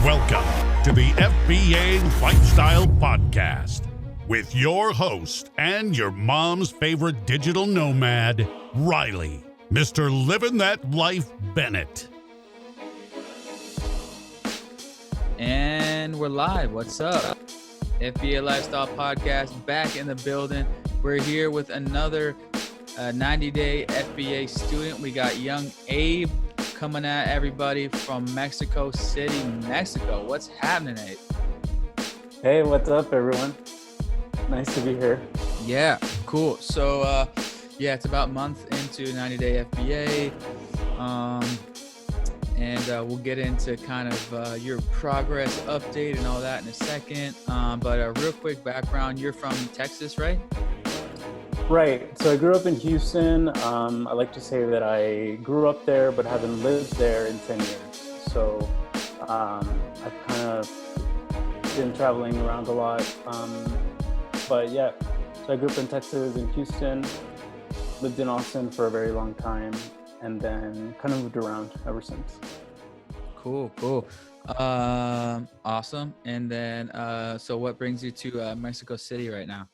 Welcome to the FBA Lifestyle Podcast with your host and your mom's favorite digital nomad, Riley, Mr. Living That Life Bennett. And we're live. What's up? FBA Lifestyle Podcast back in the building. We're here with another 90-day FBA student. We got young Abe coming at everybody from Mexico City, Mexico. What's happening, Abe? Hey, what's up, everyone? Nice to be here. Yeah, cool. So, it's about a month into 90-day FBA. We'll get into kind of your progress update and all that in a second. But a real quick background, you're from Texas, right? Right. So I grew up in Houston. I like to say that I grew up there, but haven't lived there in 10 years. So I've kind of been traveling around a lot. But yeah, so I grew up in Texas, in Houston, lived in Austin for a very long time, and then kind of moved around ever since. Cool. Awesome. And then, so what brings you to Mexico City right now?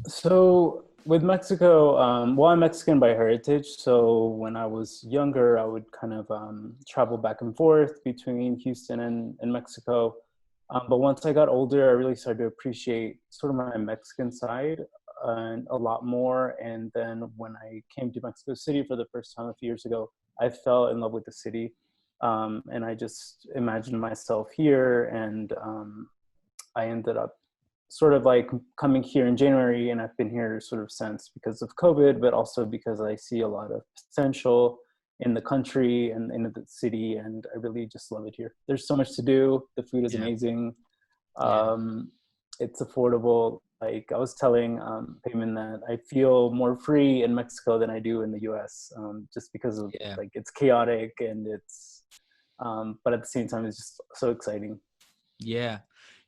So with Mexico, I'm Mexican by heritage. So when I was younger, I would kind of travel back and forth between Houston and Mexico. But once I got older, I really started to appreciate sort of my Mexican side a lot more. And then when I came to Mexico City for the first time a few years ago, I fell in love with the city. And I just imagined myself here, and I ended up sort of like coming here in January, and I've been here sort of since because of COVID, but also because I see a lot of potential in the country and in the city, and I really just love it here. There's so much to do. The food is amazing. It's affordable. Like I was telling Payman that I feel more free in Mexico than I do in the US, just because of like it's chaotic and it's, but at the same time, it's just so exciting. Yeah.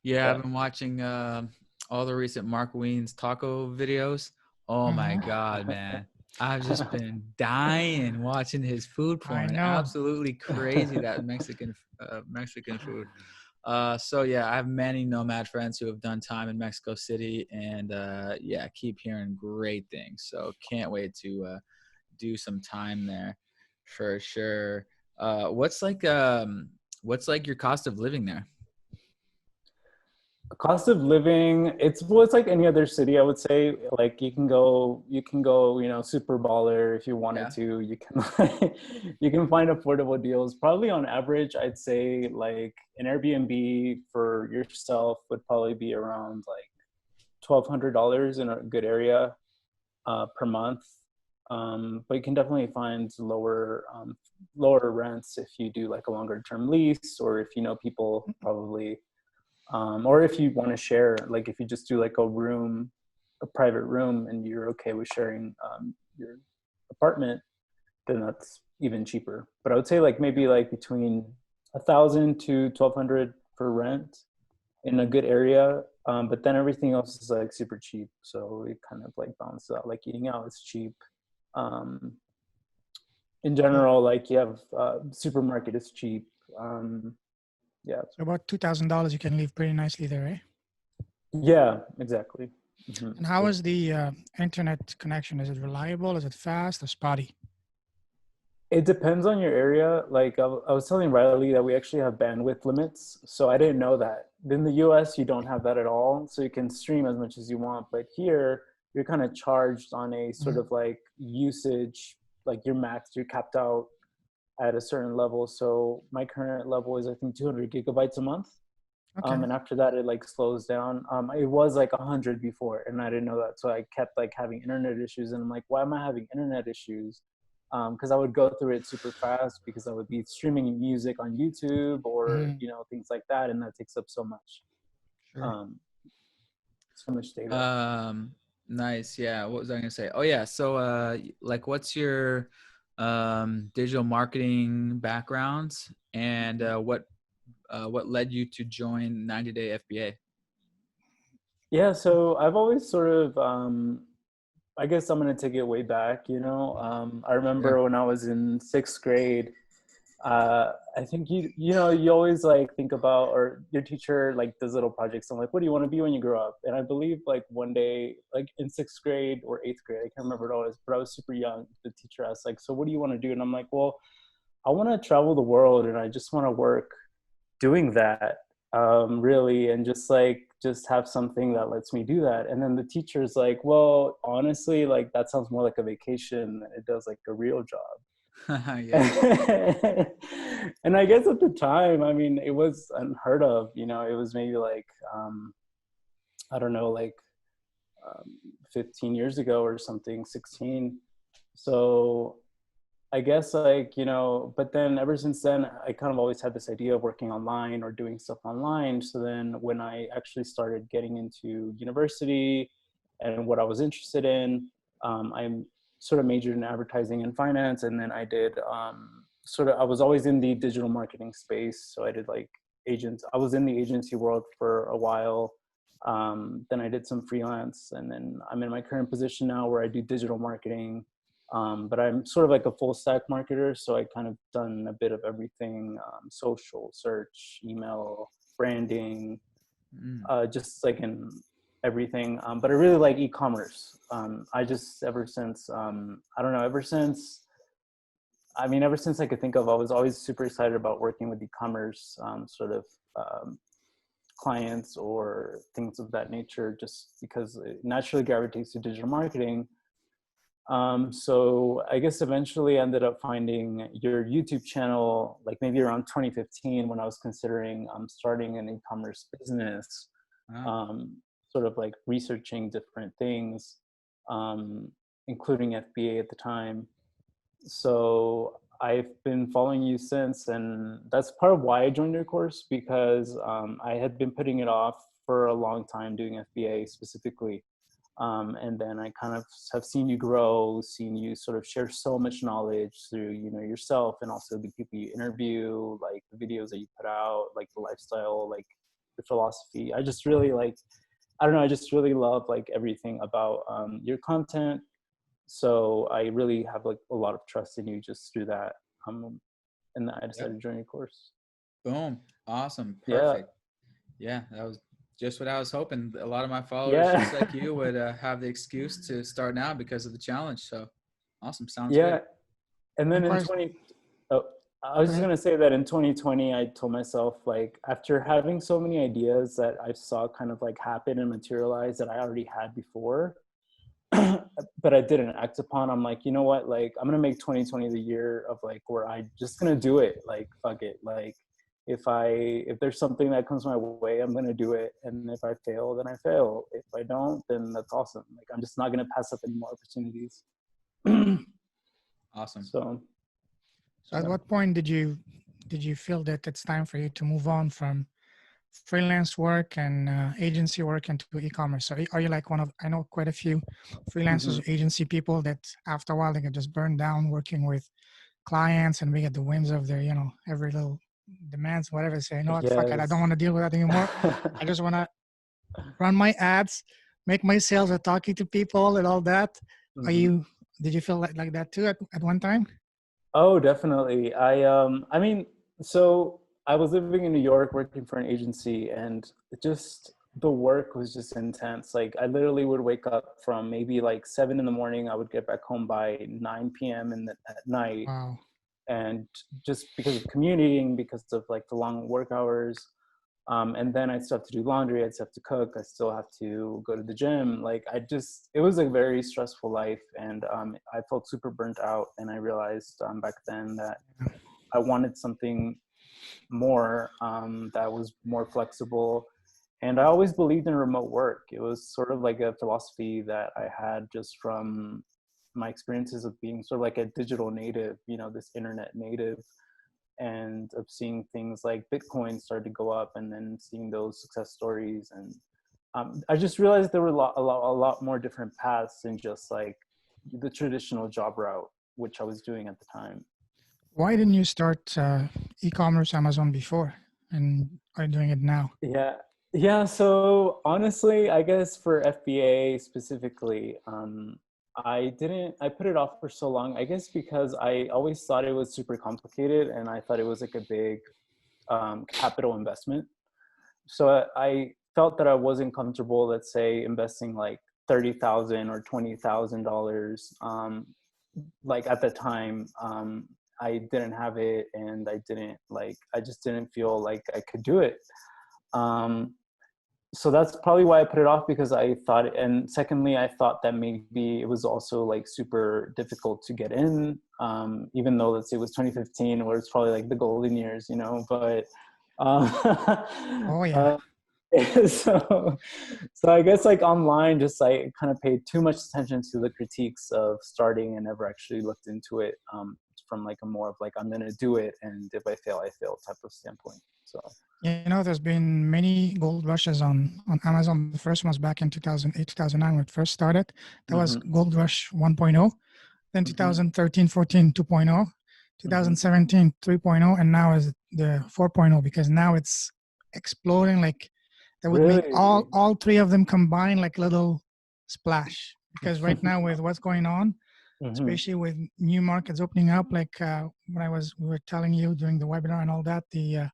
I've been watching all the recent Mark Wien's taco videos. Oh my God, man. I've just been dying watching his food porn. Absolutely crazy, that Mexican food. I have many nomad friends who have done time in Mexico City, and keep hearing great things. So can't wait to do some time there for sure. What's like your cost of living there? Cost of living, it's like any other city, I would say. Like you can go, super baller if you wanted to. You can you can find affordable deals. Probably on average, I'd say like an Airbnb for yourself would probably be around like $1,200 in a good area per month. But you can definitely find lower rents if you do like a longer term lease, or if you know people probably. Or if you want to share, like if you just do like a private room, and you're okay with sharing your apartment, then that's even cheaper. But I would say like maybe like between $1,000 to $1,200 for rent in a good area. But then everything else is like super cheap. So it kind of like balances out. Like eating out is cheap. In general, like you have supermarket is cheap. So about $2,000, you can live pretty nicely there, right? Yeah, exactly. Mm-hmm. And how is the internet connection? Is it reliable? Is it fast or spotty? It depends on your area. Like I was telling Riley that we actually have bandwidth limits. So I didn't know that. In the US, you don't have that at all. So you can stream as much as you want. But here, you're kind of charged on a sort of like usage, like you're capped out at a certain level. So my current level is I think 200 gigabytes a month. Okay. And after that it like slows down. It was like 100 before, and I didn't know that. So I kept like having internet issues, and I'm like, why am I having internet issues? Because I would go through it super fast because I would be streaming music on YouTube or things like that, and that takes up so much. Sure. So much data. Nice. Yeah. What was I gonna say? Oh yeah. So like what's your digital marketing backgrounds, and what led you to join 90-day FBA? Yeah, so I've always sort of I guess I'm going to take it way back, I remember when I was in 6th grade, I think you always like think about, or your teacher like does little projects. I'm like, what do you want to be when you grow up? And I believe like one day, like in 6th grade or 8th grade, I can't remember what it was, but I was super young. The teacher asked like, so what do you want to do? And I'm like, well, I want to travel the world and I just want to work doing that, really, and just have something that lets me do that. And then the teacher's like, well, honestly, like that sounds more like a vacation than it does like a real job. Yeah. And I guess at the time, I mean, it was unheard of, it was maybe like, I don't know, like 15 years ago or something, 16. So I guess like, but then ever since then, I kind of always had this idea of working online or doing stuff online. So then when I actually started getting into university and what I was interested in, I'm sort of majored in advertising and finance. And then I did I was always in the digital marketing space. So I did like I was in the agency world for a while. Then I did some freelance, and then I'm in my current position now where I do digital marketing. But I'm sort of like a full stack marketer. So I kind of done a bit of everything, social, search, email, branding, just like in everything. But I really like e-commerce. I just, ever since, I don't know, ever since I could think of, I was always super excited about working with e-commerce, clients or things of that nature, just because it naturally gravitates to digital marketing. So I guess eventually I ended up finding your YouTube channel, like maybe around 2015, when I was considering starting an e-commerce business, sort of like researching different things, including FBA at the time. So I've been following you since, and that's part of why I joined your course, because I had been putting it off for a long time, doing FBA specifically. And then I kind of have seen you grow, seen you sort of share so much knowledge through, yourself, and also the people you interview, like the videos that you put out, like the lifestyle, like the philosophy. I just really I don't know, I just really love like everything about your content. So I really have like a lot of trust in you just through that. And I decided to join your course. Boom. Awesome. Yeah. Perfect. Yeah, that was just what I was hoping. A lot of my followers, just like you, would have the excuse to start now because of the challenge. So awesome. Sounds Yeah. good. And then I was just going to say that in 2020, I told myself, like, after having so many ideas that I saw kind of like happen and materialize that I already had before, but I didn't act upon, I'm like, you know what, like, I'm going to make 2020 the year of like, where I just going to do it. Like, fuck it. Like, if there's something that comes my way, I'm going to do it. And if I fail, then I fail. If I don't, then that's awesome. Like, I'm just not going to pass up any more opportunities. Awesome. So at what point did you feel that it's time for you to move on from freelance work and agency work into e-commerce? So are you like I know quite a few freelancers, agency people that after a while they get just burned down working with clients and we get the whims of their, every little demands, whatever. Say, you know what, fuck it, I don't want to deal with that anymore. I just want to run my ads, make my sales or talking to people and all that. Did you feel like that too at one time? Oh, definitely. I mean, so I was living in New York working for an agency, and just the work was just intense. Like, I literally would wake up from maybe like 7 a.m. I would get back home by 9 p.m. at night. Wow. And just because of commuting, because of like the long work hours. And then I still have to do laundry, I still have to cook, I still have to go to the gym. Like, it was a very stressful life, and I felt super burnt out. And I realized back then that I wanted something more that was more flexible. And I always believed in remote work. It was sort of like a philosophy that I had just from my experiences of being sort of like a digital native, this internet native, and of seeing things like Bitcoin start to go up, and then seeing those success stories. And I just realized there were a lot more different paths than just like the traditional job route, which I was doing at the time. Why didn't you start e-commerce Amazon before and are you doing it now? Yeah. So honestly, I guess for FBA specifically, I put it off for so long, I guess because I always thought it was super complicated and I thought it was like a big capital investment. So I felt that I wasn't comfortable, let's say, investing like $30,000 or $20,000. Like at the time, I didn't have it, and I just didn't feel like I could do it. So that's probably why I put it off, because I thought, and secondly, I thought that maybe it was also like super difficult to get in, even though, let's say, it was 2015, where it's probably like the golden years, but Oh yeah. uh, so I guess like online, just I kind of paid too much attention to the critiques of starting and never actually looked into it from like a more of like, I'm going to do it, and if I fail, I fail type of standpoint. So There's been many gold rushes on Amazon. The first one was back in 2008, 2009 when it first started. That was Gold Rush 1.0. Then 2013, 14, 2.0. 2017, 3.0. And now is the 4.0, because now it's exploding. Like that would make really, all three of them combined like a little splash. Because right now with what's going on, especially with new markets opening up, like when we were telling you during the webinar and all that, the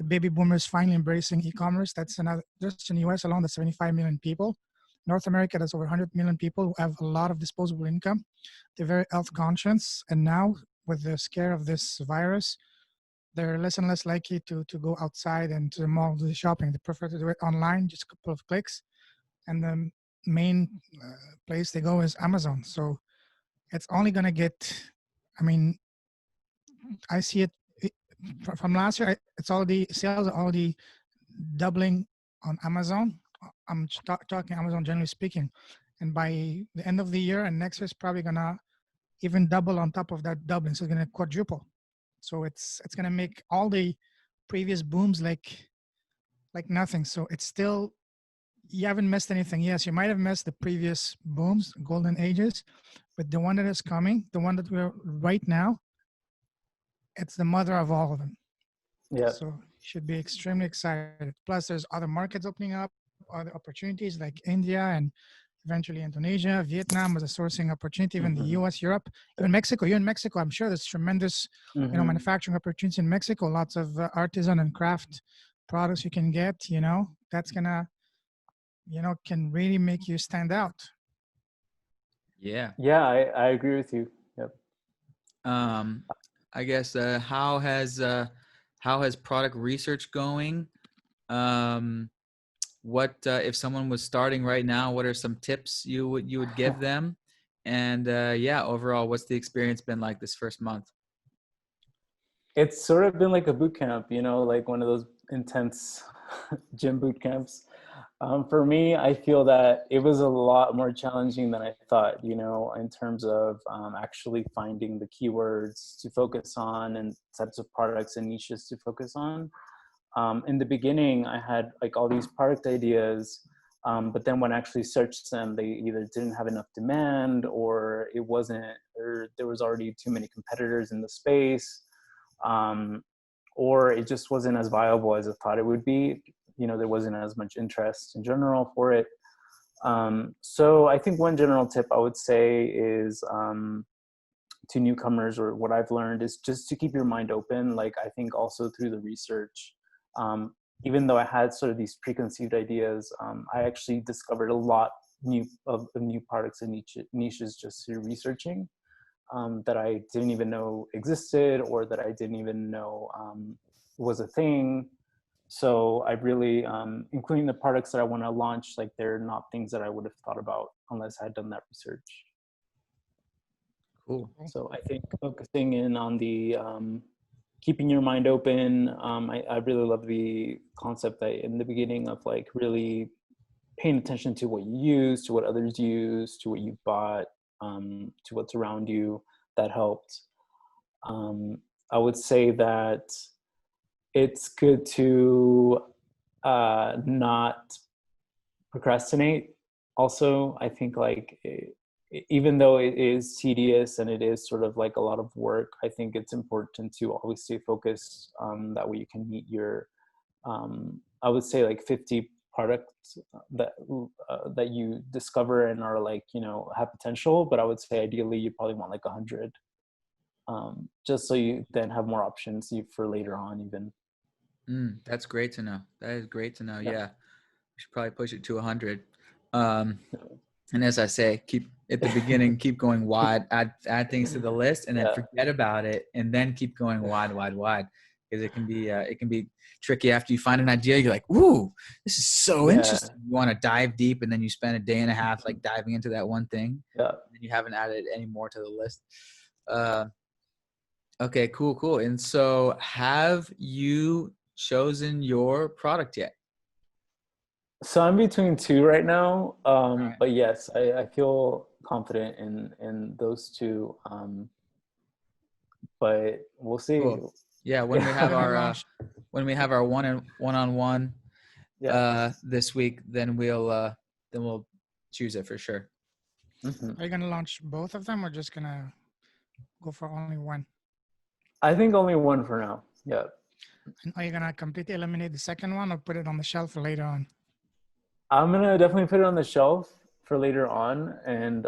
baby boomers finally embracing e-commerce. That's another, just in the US alone, that's 75 million people. North America, that's over 100 million people who have a lot of disposable income. They're very health conscious. And now with the scare of this virus, they're less and less likely to go outside and to the mall to do the shopping. They prefer to do it online, just a couple of clicks. And the main place they go is Amazon. So it's only going to get, I mean, I see it from last year. It's already, sales are already doubling on Amazon. I'm talking Amazon generally speaking. And by the end of the year and next year, it's probably going to even double on top of that doubling. So it's going to quadruple. So it's going to make all the previous booms like nothing. So it's still, you haven't missed anything. Yes, you might have missed the previous booms, golden ages, but the one that is coming, the one that we're right now, it's the mother of all of them. yeah. So you should be extremely excited. Plus there's other markets opening up, other opportunities like India and eventually Indonesia, Vietnam as a sourcing opportunity, even the US, Europe, even Mexico. Here in Mexico, I'm sure there's tremendous, manufacturing opportunities in Mexico. Lots of artisan and craft products you can get, that's gonna, can really make you stand out. Yeah. Yeah, I agree with you. Yep. I guess how has product research going? What if someone was starting right now? What are some tips you would give them? And overall, what's the experience been like this first month? It's sort of been like a boot camp, like one of those intense gym boot camps. For me, I feel that it was a lot more challenging than I thought, in terms of actually finding the keywords to focus on and types of products and niches to focus on. In the beginning, I had like all these product ideas, but then when I actually searched them, they either didn't have enough demand, or there was already too many competitors in the space, or it just wasn't as viable as I thought it would be. There wasn't as much interest in general for it. So I think one general tip I would say is to newcomers, or what I've learned, is just to keep your mind open. Like, I think also through the research, even though I had sort of these preconceived ideas, I actually discovered a lot of new products and niches just through researching, that I didn't even know existed, or that I didn't even know was a thing. So I really, including the products that I want to launch, like they're not things that I would have thought about unless I had done that research. Cool. So I think focusing in on the keeping your mind open. I really love the concept that in the beginning of like really paying attention to what you use, to what others use, to what you bought, to what's around you. That helped. I would say that it's good to not procrastinate. Also, I think like even though it is tedious and it is sort of like a lot of work, I think it's important to always stay focused. That way you can meet your, I would say like 50 products that you discover and are like, have potential. But I would say ideally you probably want like 100, just so you then have more options for later on even. That's great to know. That is great to know. Yeah. Yeah. We should probably push it to 100. And as I say, keep at the beginning, keep going wide, add things to the list, and then forget about it, and then keep going wide, because it can be tricky. After you find an idea, you're like, "Ooh, this is so interesting." You want to dive deep, and then you spend a day and a half like diving into that one thing. Yeah. And you haven't added any more to the list. Okay, cool. And so, have you chosen your product yet? So I'm between two right now, but yes, I feel confident in those two, but we'll see. Cool. Yeah, when we have our one-on-one this week, then we'll choose it for sure. Are you gonna launch both of them, or just gonna go for only one? I think only one for now. Yeah. And are you gonna completely eliminate the second one, or put it on the shelf for later on? I'm gonna definitely put it on the shelf for later on, and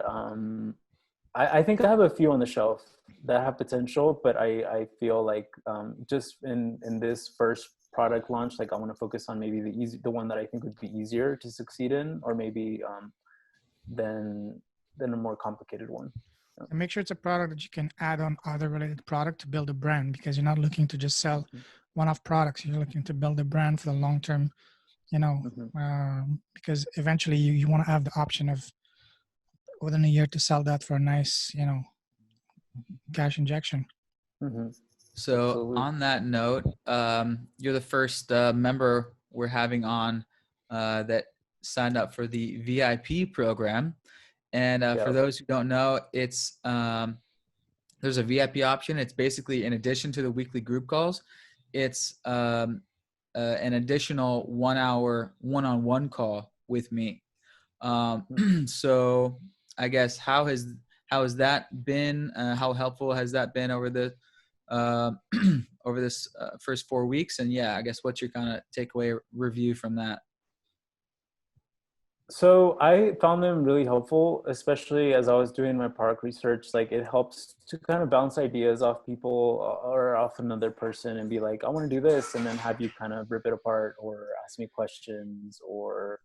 I think I have a few on the shelf that have potential, but I feel like just in this first product launch, like I want to focus on maybe the one that I think would be easier to succeed in, or maybe than a more complicated one. And make sure it's a product that you can add on other related product to build a brand, because you're not looking to just sell one-off products. You're looking to build a brand for the long term, because eventually you want to have the option of within a year to sell that for a nice, cash injection. So Absolutely. on that note, you're the first member we're having on that signed up for the VIP program. And for those who don't know, it's there's a VIP option. It's basically in addition to the weekly group calls, it's an additional 1 hour one-on-one call with me. So I guess how has that been? How helpful has that been over the over this first 4 weeks? And I guess what's your kind of takeaway review from that? So I found them really helpful, especially as I was doing my product research. Like it helps to kind of bounce ideas off people or off another person and be like, I want to do this. And then have you kind of rip it apart or ask me questions or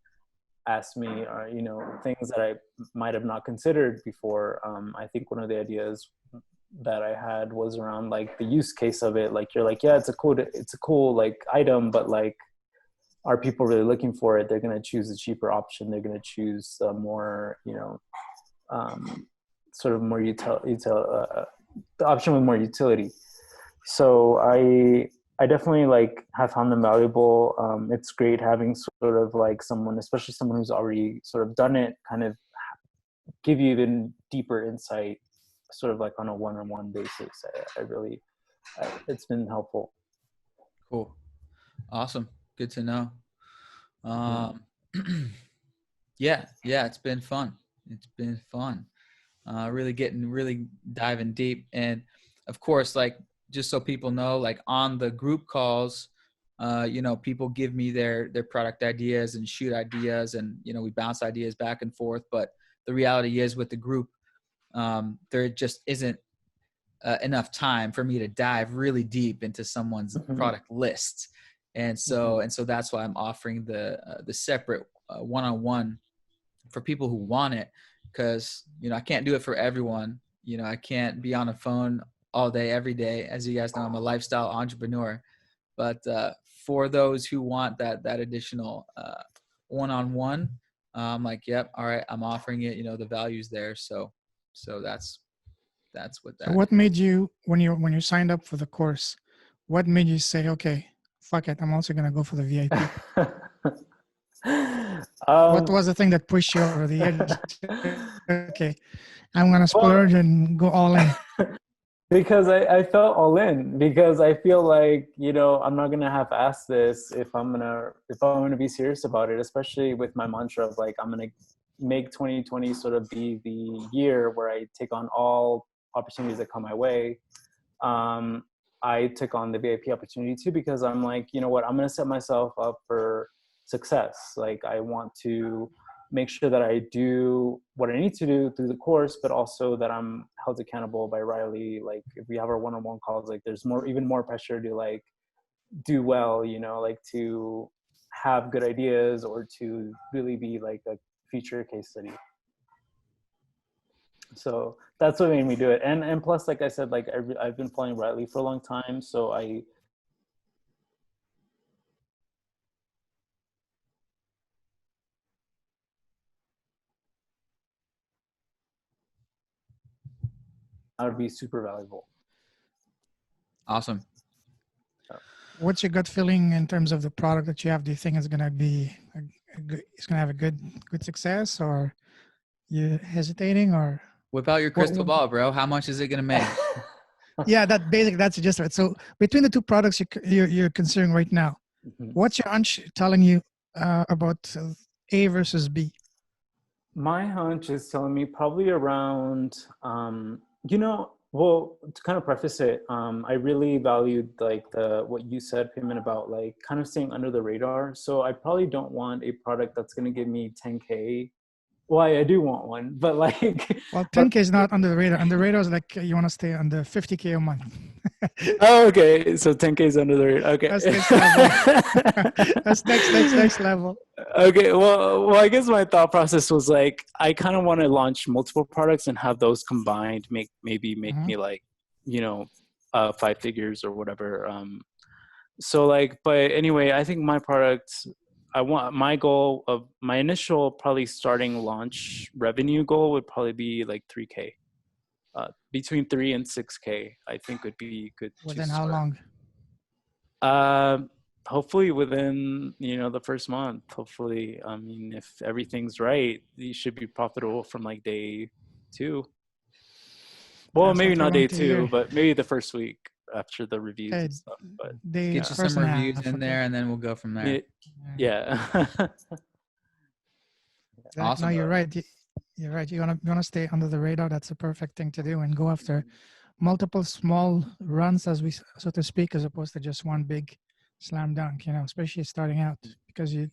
ask me, things that I might have not considered before. I think one of the ideas that I had was around like the use case of it. Like you're like, yeah, it's a cool like item, but like, are people really looking for it? They're going to choose a cheaper option. They're going to choose a more, sort of more the option with more utility. So I definitely like have found them valuable. It's great having sort of like someone, especially someone who's already sort of done it, kind of give you even deeper insight, sort of like on a one-on-one basis. It's been helpful. Cool. Awesome. Good to know. It's been fun. Really diving deep. And of course, like, just so people know, like on the group calls, people give me their product ideas and shoot ideas, and, we bounce ideas back and forth. But the reality is with the group, there just isn't enough time for me to dive really deep into someone's product list. And so that's why I'm offering the separate one-on-one for people who want it, because I can't do it for everyone. I can't be on a phone all day every day. As you guys know, I'm a lifestyle entrepreneur. But for those who want that additional one-on-one, I'm like, yep, all right, I'm offering it. The value's there. So that's what that. So what made you, when you signed up for the course, what made you say, okay, fuck it, I'm also gonna go for the VIP? What was the thing that pushed you over the edge? Okay, I'm gonna splurge and go all in. Because I felt all in, because I feel like, I'm not gonna half-ass this if I'm gonna be serious about it, especially with my mantra of like, I'm gonna make 2020 sort of be the year where I take on all opportunities that come my way. I took on the VIP opportunity too, because I'm like, you know what, I'm going to set myself up for success. Like I want to make sure that I do what I need to do through the course, but also that I'm held accountable by Riley. Like if we have our one-on-one calls, like there's even more pressure to like do well, you know, like to have good ideas or to really be like a feature case study. So that's what made me do it. And plus, like I said, like I've been following Riley for a long time. So would be super valuable. Awesome. What's your gut feeling in terms of the product that you have? Do you think it's going to be it's going to have a good success, or you hesitating, or Whip out your crystal ball, bro. How much is it gonna make? Yeah, that's just right. So between the two products you're considering right now, what's your hunch telling you about A versus B? My hunch is telling me probably around, you know, well, to kind of preface it, I really valued like what you said, Payment, about like kind of staying under the radar. So I probably don't want a product that's going to give me 10K. Well, I do want one, but like, well, 10K is not under the radar. Under the radar is like you want to stay under 50K a month. Oh, okay. So 10K is under the radar. Okay. That's next level. That's next level. Okay. Well, I guess my thought process was like, I kind of want to launch multiple products and have those combined make me like, you know, 5 figures or whatever. So like, but anyway, I think my products, my goal of my initial probably starting launch revenue goal would probably be like 3K. Between 3 and 6K, I think would be good. Within how long? Hopefully within, you know, the first month. Hopefully, I mean, if everything's right, you should be profitable from like day 2. Well, maybe not day 2, but maybe the first week after the reviews and stuff. But get you some reviews in there, and then we'll go from there. Yeah. Awesome. No, you're right. You're right. You wanna stay under the radar. That's a perfect thing to do, and go after multiple small runs, as we so to speak, as opposed to just one big slam dunk. You know, especially starting out, because if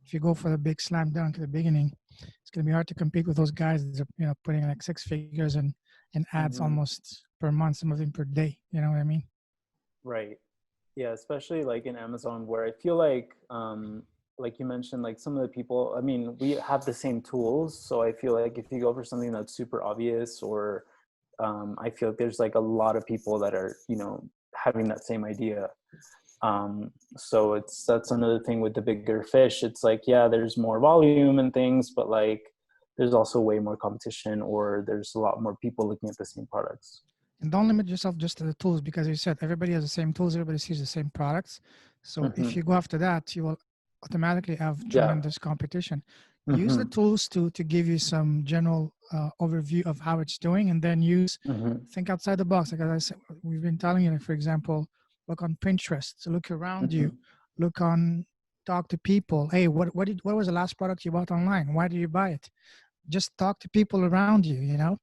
you go for the big slam dunk at the beginning, it's gonna be hard to compete with those guys that are, you know, putting like 6 figures in ads almost per month, some of them per day. You know what I mean? Right. Yeah, especially like in Amazon, where I feel like you mentioned, like some of the people, I mean, we have the same tools. So I feel like if you go for something that's super obvious, or I feel like there's like a lot of people that are, you know, having that same idea. So that's another thing with the bigger fish. It's like, yeah, there's more volume and things, but like there's also way more competition, or there's a lot more people looking at the same products. And don't limit yourself just to the tools, because you said everybody has the same tools, everybody sees the same products. So if you go after that, you will automatically have tremendous competition. Use the tools to give you some general overview of how it's doing, and then think outside the box. Like as I said, we've been telling you, like, for example, look on Pinterest, so look around you, talk to people. Hey, what was the last product you bought online? Why did you buy it? Just talk to people around you, you know.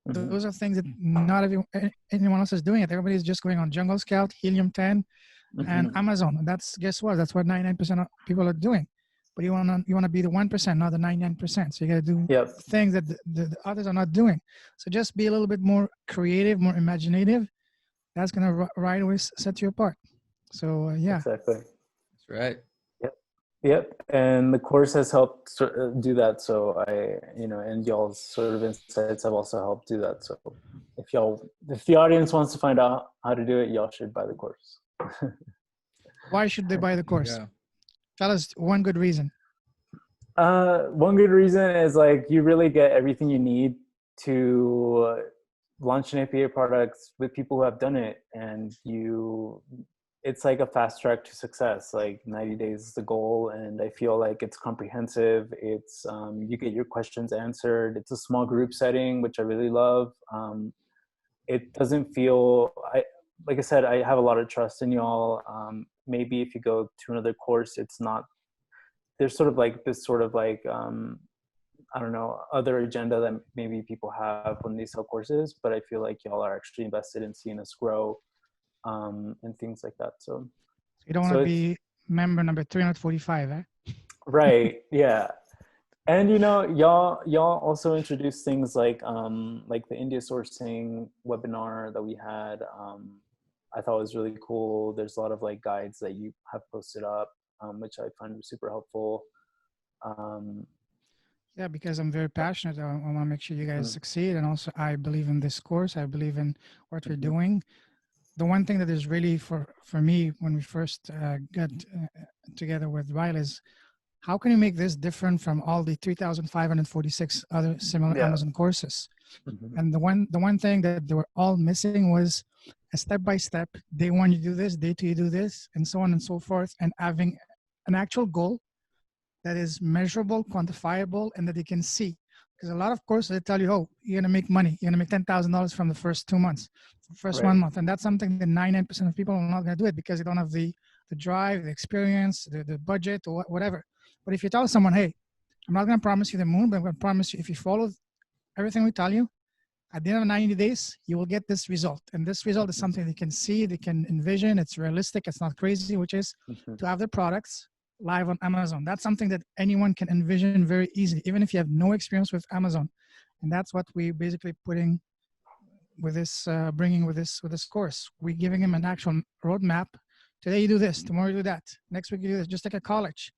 Those are things that not anyone else is doing it. Everybody's just going on Jungle Scout, Helium 10, and Amazon. That's what 99% of people are doing. But you want to be the 1%, not the 99%. So you got to do things that the others are not doing. So just be a little bit more creative, more imaginative. That's gonna right away set you apart. So Exactly. That's right. Yep. And the course has helped do that. So and y'all's sort of insights have also helped do that. So if the audience wants to find out how to do it, y'all should buy the course. Why should they buy the course? Tell us one good reason. One good reason is like you really get everything you need to launch an FBA product with people who have done it, and it's like a fast track to success. Like 90 days is the goal, and I feel like it's comprehensive. It's you get your questions answered. It's a small group setting, which I really love. It doesn't feel, like I said, I have a lot of trust in y'all. Maybe if you go to another course, it's not, there's sort of like this sort of like, I don't know, other agenda that maybe people have when they sell courses, but I feel like y'all are actually invested in seeing us grow and things like that. So you don't want to be member number 345, eh? Right. Yeah. And y'all also introduced things like the India sourcing webinar that we had. I thought was really cool. There's a lot of like guides that you have posted up, which I find super helpful. Um, Yeah, because I'm very passionate. I want to make sure you guys mm, succeed. And also, I believe in this course. I believe in what we're mhm. doing. The one thing that is really for me when we first got together with Riley is how can you make this different from all the 3,546 other similar Yeah. Amazon courses? Mhm. And the one thing that they were all missing was a step by step. Day one you do this, day two you do this, and so on and so forth, and having an actual goal that is measurable, quantifiable, and that they can see. Because a lot of courses they tell you, oh, you're gonna make money. You're gonna make $10,000 from the first 2 months, first Right. 1 month, and that's something that 99% of people are not gonna do it because they don't have the drive, the experience, the budget, or whatever. But if you tell someone, hey, I'm not gonna promise you the moon, but I'm gonna promise you if you follow everything we tell you, at the end of 90 days, you will get this result. And this result is something they can see, they can envision, it's realistic, it's not crazy, which is Mhm. to have their products live on Amazon. That's something that anyone can envision very easily, even if you have no experience with Amazon. And that's what we basically putting with this, bringing with this course. We're giving him an actual roadmap. Today you do this, tomorrow you do that, next week you do this, just like a college.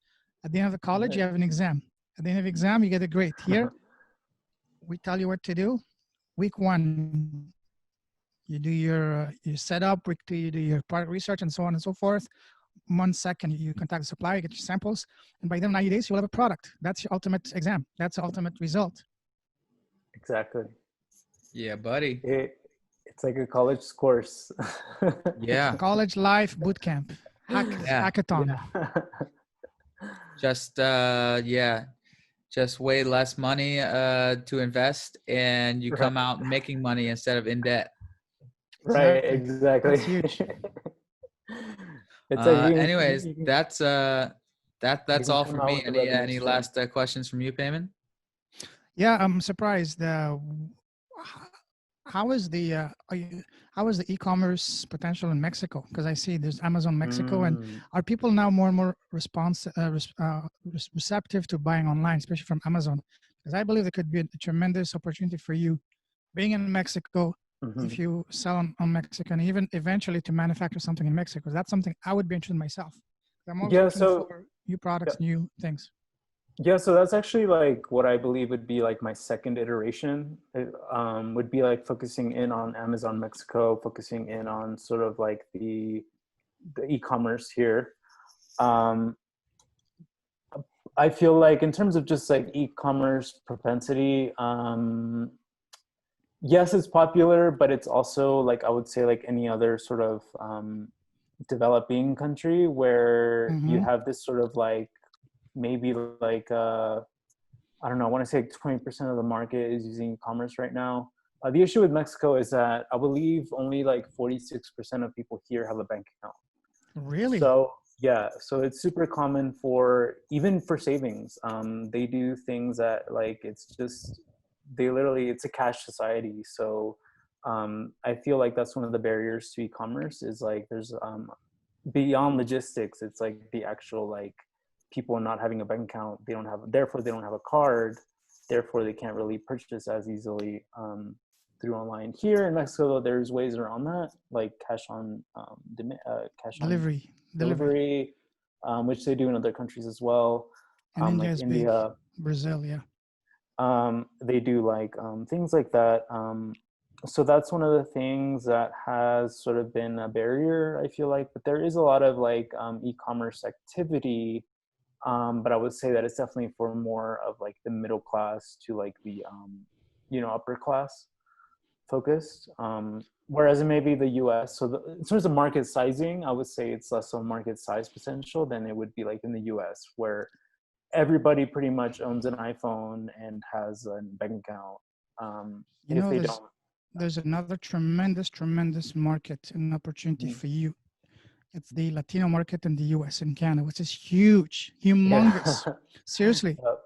At the end of the college, you Right. have an exam. At the end of the exam, you get a grade. Here, we tell you what to do. Week one, you do your setup. Week two, you do your product research and so on and so forth. Month second, you contact the supplier, get your samples, and by then 90 days, you'll have a product. That's your ultimate exam. That's the ultimate result. Exactly. Yeah, buddy. It's like a college course. Yeah. College life boot camp, Yeah. hackathon. Yeah. Just yeah. Just way less money to invest, and you Right. come out making money instead of in debt. Right. Exactly. Exactly. That's huge. It's like Anyways, that's you that's can all come for out me. with a revenue Any stream. last questions from you, Payman? Yeah, I'm surprised. How is how is the e-commerce potential in Mexico? Because I see there's Amazon Mexico, and Mm, are people now more and more receptive to buying online, especially from Amazon? Because I believe there could be a tremendous opportunity for you being in Mexico if mhm. you sell on Mexico, and even eventually to manufacture something in Mexico. That's something I would be interested in myself. I'm always Yeah. looking So for new yeah. products, new things. Yeah, so that's actually like what I believe would be like my second iteration. It, would be like focusing in on Amazon Mexico, focusing in on sort of like the e-commerce here. Um, I feel like in terms of just like e-commerce propensity, yes, it's popular, but it's also like I would say like any other sort of developing country where you Mm-hmm. have this sort of like maybe like I don't know, I want to say like 20% of the market is using e-commerce right now. The issue with Mexico is that I believe only like 46% of people here have a bank account. Really? So yeah, so it's super common for even for savings. They do things that like it's just they literally it's a cash society. So I feel like that's one of the barriers to e-commerce is like there's beyond logistics. It's like the actual like people not having a bank account. Therefore they don't have a card. Therefore they can't really purchase as easily through online. Here in Mexico, though, there's ways around that, like cash on Delivery. delivery, which they do in other countries as well, And India like is big. India. Brazil, yeah. They do like things like that. So that's one of the things that has sort of been a barrier, I feel like. But there is a lot of like e-commerce activity, but I would say that it's definitely for more of like the middle class to like the upper class focused. Whereas in maybe the US, so in terms of market sizing, I would say it's less of market size potential than it would be like in the US, where everybody pretty much owns an iPhone and has a bank account. You If know, they there's don't, there's another tremendous market and opportunity Mhm. for you. It's the Latino market in the US and Canada, which is huge, yeah, humongous. Seriously. Yep.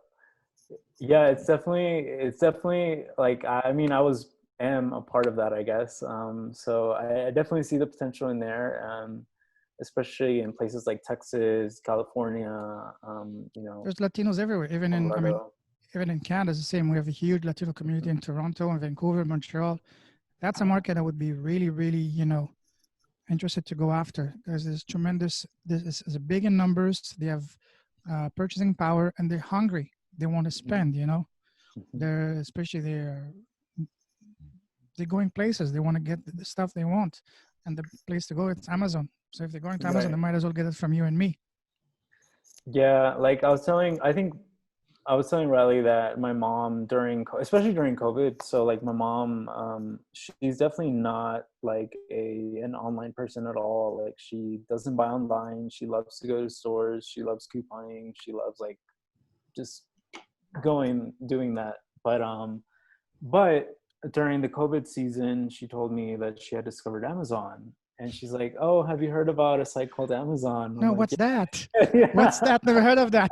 Yeah, it's definitely like I mean am a part of that, I guess. So I definitely see the potential in there. especially in places like Texas, California, There's Latinos everywhere, even in Canada, it's the same. We have a huge Latino community in Toronto and Vancouver, Montreal. That's a market I would be really, really, interested to go after, because there's tremendous, this is big in numbers. They have purchasing power, and they're hungry. They want to spend, they're going places. They want to get the stuff they want, and the place to go, it's Amazon. So if they're going to Amazon, they might as well get it from you and me. Yeah, like I was telling Riley that my mom especially during COVID, so like my mom, she's definitely not like an online person at all. Like she doesn't buy online. She loves to go to stores. She loves couponing. She loves like just doing that. But during the COVID season, she told me that she had discovered Amazon. And she's like, "Oh, have you heard about a site called Amazon?" No, like, what's that? Yeah. What's that? Never heard of that.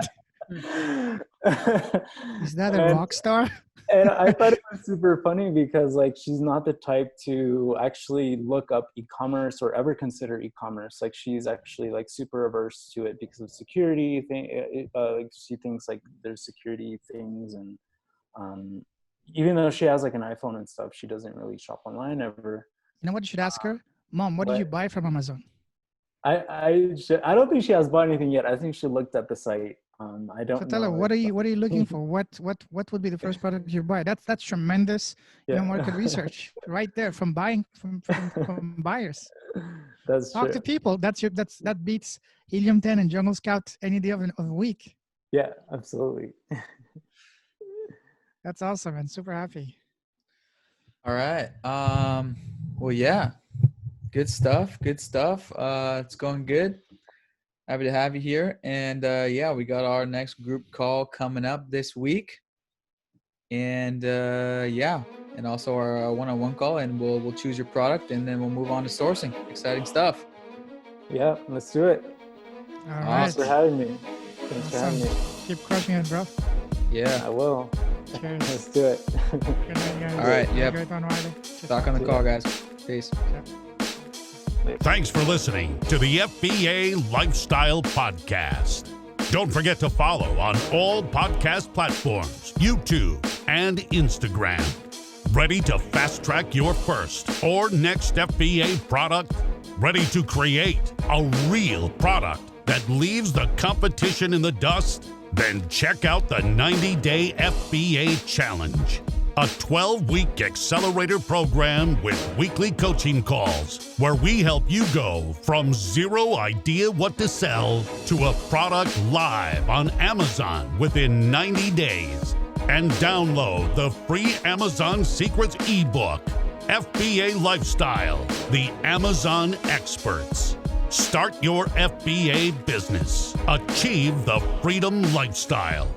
Is that a rock star? And I thought it was super funny because like she's not the type to actually look up e-commerce or ever consider e-commerce. Like she's actually like super averse to it because of security thing. Like she thinks like there's security things, and even though she has like an iPhone and stuff, she doesn't really shop online ever. You know what you should ask her? Mom, what did you buy from Amazon? I don't think she has bought anything yet. I think she looked at the site. I don't. So tell her, what are you looking for? What would be the first product you buy? That's tremendous, market research right there from buyers. Talk to people. That beats Helium 10 and Jungle Scout any day of the week. Yeah, absolutely. That's awesome and super happy. All right. Well, yeah. Good stuff. It's going good. Happy to have you here. And we got our next group call coming up this week. And and also our one-on-one call, and we'll choose your product, and then we'll move on to sourcing. Exciting stuff. Yeah, let's do it. All right. Thanks for having me. Thanks for having me. Keep crushing it, bro. Yeah, I will. Cheers. Let's do it. Good night, guys. All right. Yep. Great one, Riley. Talk on the call, guys. Peace. Thanks for listening to the FBA Lifestyle Podcast. Don't forget to follow on all podcast platforms, YouTube, and Instagram. Ready to fast track your first or next FBA product? Ready to create a real product that leaves the competition in the dust? Then check out the 90-Day FBA Challenge, a 12-week accelerator program with weekly coaching calls where we help you go from zero idea what to sell to a product live on Amazon within 90 days. And download the free Amazon Secrets ebook, FBA Lifestyle, the Amazon Experts. Start your FBA business. Achieve the freedom lifestyle.